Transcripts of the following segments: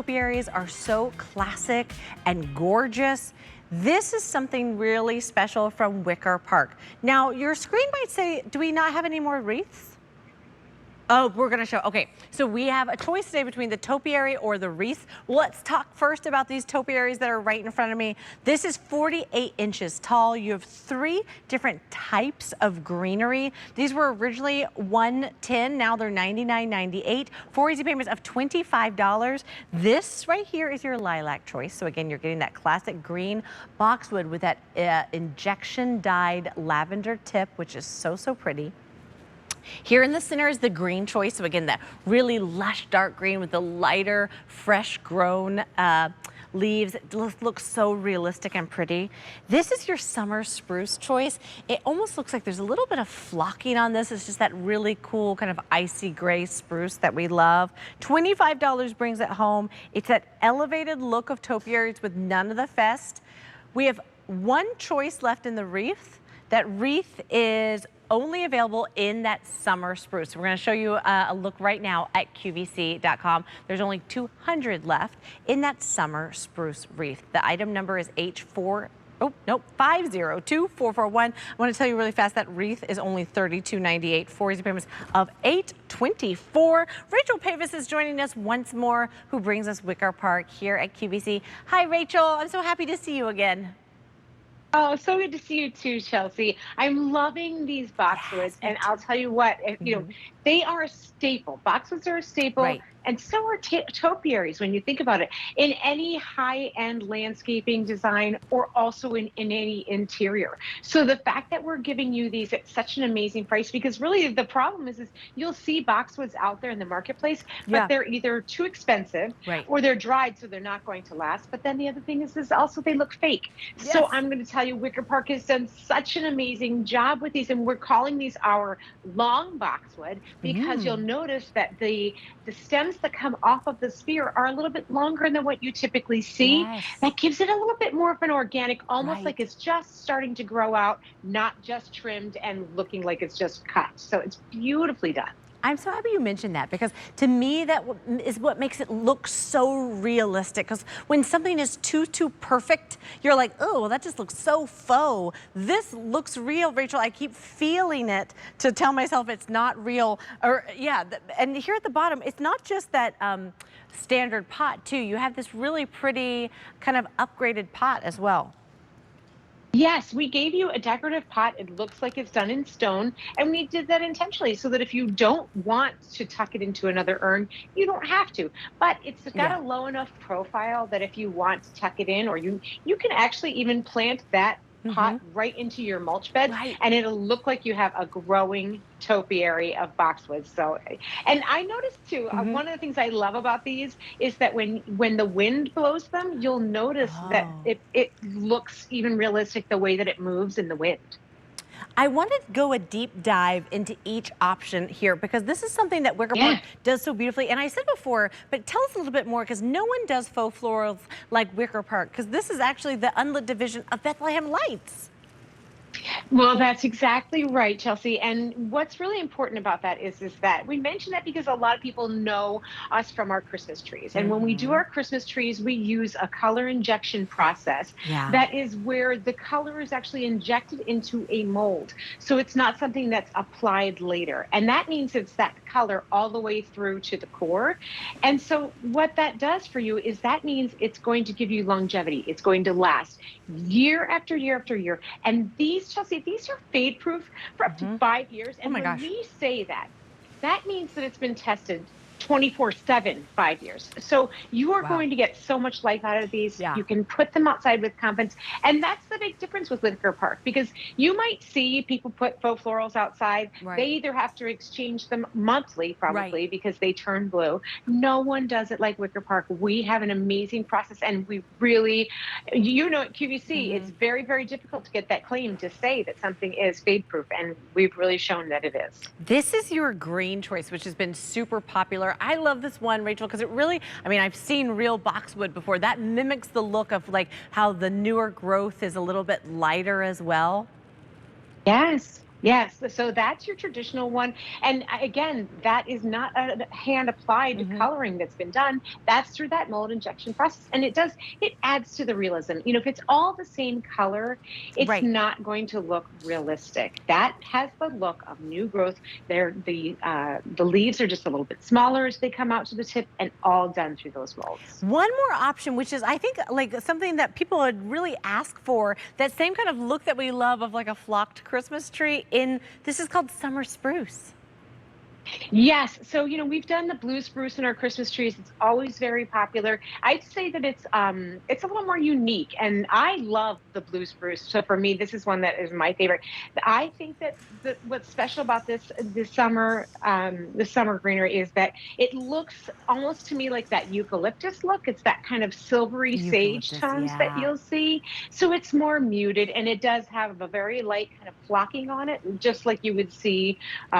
topiaries are so classic and gorgeous. This is something really special from Wicker Park. Now, your screen might say, do we not have any more wreaths? Oh, we're gonna show, okay. So we have a choice today between the topiary or the wreath. Let's talk first about these topiaries that are right in front of me. This is 48 inches tall. You have 3 different types of greenery. These were originally $110, now they're $99.98. 4 easy payments of $25. This right here is your lilac choice. So again, you're getting that classic green boxwood with that injection dyed lavender tip, which is so, so pretty. Here in the center is the green choice. So again, that really lush dark green with the lighter, fresh grown leaves. It looks so realistic and pretty. This is your summer spruce choice. It almost looks like there's a little bit of flocking on this. It's just that really cool kind of icy gray spruce that we love. $25 brings it home. It's that elevated look of topiaries with none of the fest. We have one choice left in the wreath. That wreath is only available in that summer spruce. So we're going to show you a look right now at QVC.com. There's only 200 left in that summer spruce wreath. The item number is H4. Oh, nope, 502441. I want to tell you really fast that wreath is only $32.98. 4 easy payments of $824. Rachel Pavis is joining us once more, who brings us Wicker Park here at QVC. Hi, Rachel. I'm so happy to see you again. Oh, so good to see you too, Chelsea. I'm loving these boxwoods, and I'll tell you what, you know, they are a staple. Boxwoods are a staple, right. And so are topiaries when you think about it. In any high-end landscaping design, or also in any interior. So the fact that we're giving you these at such an amazing price, because really the problem is you'll see boxwoods out there in the marketplace, but they're either too expensive, or they're dried, so they're not going to last. But then the other thing is also they look fake. Yes. So I'm going to tell you, Wicker Park has done such an amazing job with these, and we're calling these our long boxwood because you'll notice that the stems that come off of the spear are a little bit longer than what you typically see. Yes. That gives it a little bit more of an organic, almost like it's just starting to grow out, not just trimmed and looking like it's just cut. So it's beautifully done. I'm so happy you mentioned that, because to me that is what makes it look so realistic. Because when something is too perfect, you're like, oh, well, that just looks so faux. This looks real, Rachel. I keep feeling it to tell myself it's not real. Or and here at the bottom, it's not just that standard pot too. You have this really pretty kind of upgraded pot as well. Yes, we gave you a decorative pot. It looks like it's done in stone, and we did that intentionally so that if you don't want to tuck it into another urn, you don't have to. But it's got a low enough profile that if you want to tuck it in, or you can actually even plant that pot right into your mulch bed, and it'll look like you have a growing topiary of boxwoods. So, and I noticed too, one of the things I love about these is that when the wind blows them, you'll notice that it looks even realistic the way that it moves in the wind. I want to go a deep dive into each option here, because this is something that Wicker Park does so beautifully. And I said before, but tell us a little bit more, because no one does faux florals like Wicker Park, because this is actually the unlit division of Bethlehem Lights. Well, that's exactly right, Chelsea. And what's really important about that is that we mention that because a lot of people know us from our Christmas trees. And when we do our Christmas trees, we use a color injection process. That is where the color is actually injected into a mold. So it's not something that's applied later. And that means it's that color all the way through to the core. And so what that does for you is that means it's going to give you longevity. It's going to last year after year after year. And these, Chelsea, these are fade proof for up to 5 years. And when we say that, that means that it's been tested 24/7, 5 years. So you are going to get so much life out of these. You can put them outside with confidence. And that's the big difference with Wicker Park, because you might see people put faux florals outside. They either have to exchange them monthly, probably, because they turn blue. No one does it like Wicker Park. We have an amazing process, and we really, you know, at QVC, it's very, very difficult to get that claim to say that something is fade proof, and we've really shown that it is. This is your green choice, which has been super popular. I love this one, Rachel, because it really, I mean, I've seen real boxwood before. That mimics the look of like how the newer growth is a little bit lighter as well. Yes. Yes, so that's your traditional one. And again, that is not a hand applied Hmm. coloring that's been done. That's through that mold injection process. And it adds to the realism. You know, if it's all the same color, it's Right. not going to look realistic. That has the look of new growth. The leaves are just a little bit smaller as they come out to the tip, and all done through those molds. One more option, which is I think like something that people would really ask for, that same kind of look that we love of like a flocked Christmas tree in, this is called summer spruce. Yes. So, you know, we've done the blue spruce in our Christmas trees. It's always very popular. I'd say that it's a little more unique, and I love the blue spruce. So for me, this is one that is my favorite. I think that what's special about this summer greenery is that it looks almost to me like that eucalyptus look. It's that kind of silvery sage Eucalyptus, tones that yeah. you'll see. So it's more muted, and it does have a very light kind of flocking on it, just like you would see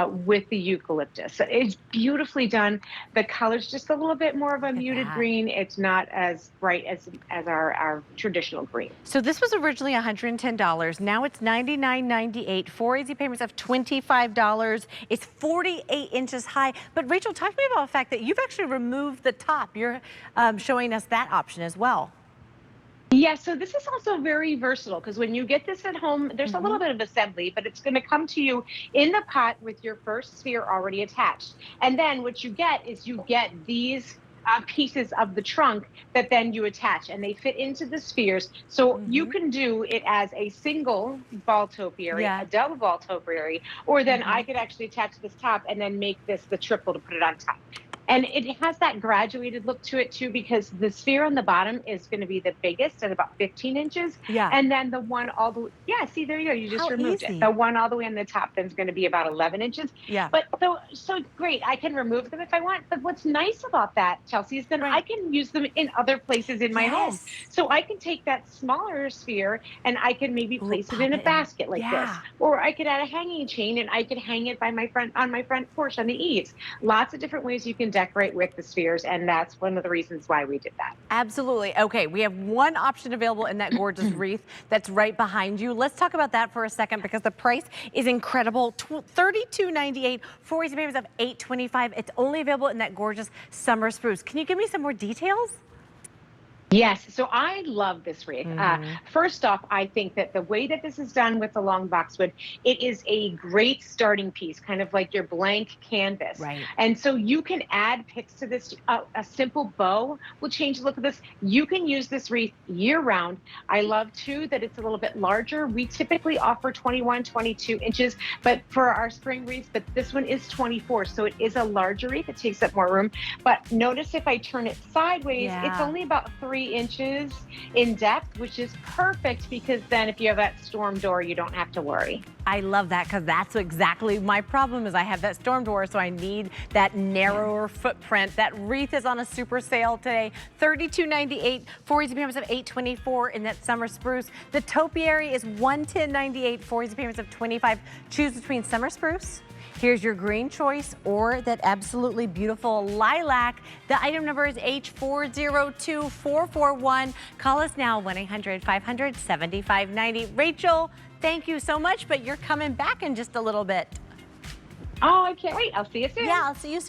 with the eucalyptus. So it's beautifully done. The color's just a little bit more of a Look at muted that. green. It's not as bright as our traditional green. So this was originally $110. Now it's $99.98. 4 easy payments of $25. It's 48 inches high. But Rachel, talk to me about the fact that you've actually removed the top. You're showing us that option as well. Yeah, so this is also very versatile because when you get this at home, there's a little Hmm. bit of assembly, but it's going to come to you in the pot with your first sphere already attached. And then what you get is you get these pieces of the trunk that then you attach, and they fit into the spheres. So you Hmm. can do it as a single ball topiary, a Yeah. double ball topiary, or then I Hmm. could actually attach this top and then make this the triple to put it on top. And it has that graduated look to it too, because the sphere on the bottom is going to be the biggest at about 15 inches. Yeah. And then the one all the way, yeah, see, there you go. You just How removed it. easy. The one all the way on the top then is going to be about 11 inches. Yeah. But so great. I can remove them if I want. But what's nice about that, Chelsea, is then I Right. can use them in other places in my home. Yes. So I can take that smaller sphere and I can maybe Ooh, place it pop in a it in. basket like this. Yeah. Or I could add a hanging chain and I could hang it by on my front porch on the eaves. Lots of different ways you can decorate with the spheres, and that's one of the reasons why we did that. Absolutely. Okay, we have one option available in that gorgeous wreath that's right behind you. Let's talk about that for a second because the price is incredible. $32.98, 4 easy payments of $8.25. It's only available in that gorgeous summer spruce. Can you give me some more details? Yes, so I love this wreath. Hmm. First off, I think that the way that this is done with the long boxwood, it is a great starting piece, kind of like your blank canvas. Right. And so you can add picks to this. A simple bow will change the look of this. You can use this wreath year round. I love too that it's a little bit larger. We typically offer 21, 22 inches, but for our spring wreaths, but this one is 24. So it is a larger wreath. It takes up more room. But notice if I turn it sideways, it's Yeah. only about 3 inches in depth, which is perfect because then if you have that storm door, you don't have to worry. I love that because that's exactly my problem is I have that storm door, so I need that narrower footprint. That wreath is on a super sale today, $32.98, 4 easy payments of $8.24 in that summer spruce. The topiary is $110.98, 4 easy payments of $25. Choose between summer spruce. Here's your green choice or that absolutely beautiful lilac. The item number is H402441. Call us now, 1-800-500-7590. Rachel, thank you so much, but you're coming back in just a little bit. Oh, I can't wait. I'll see you soon. Yeah, I'll see you soon.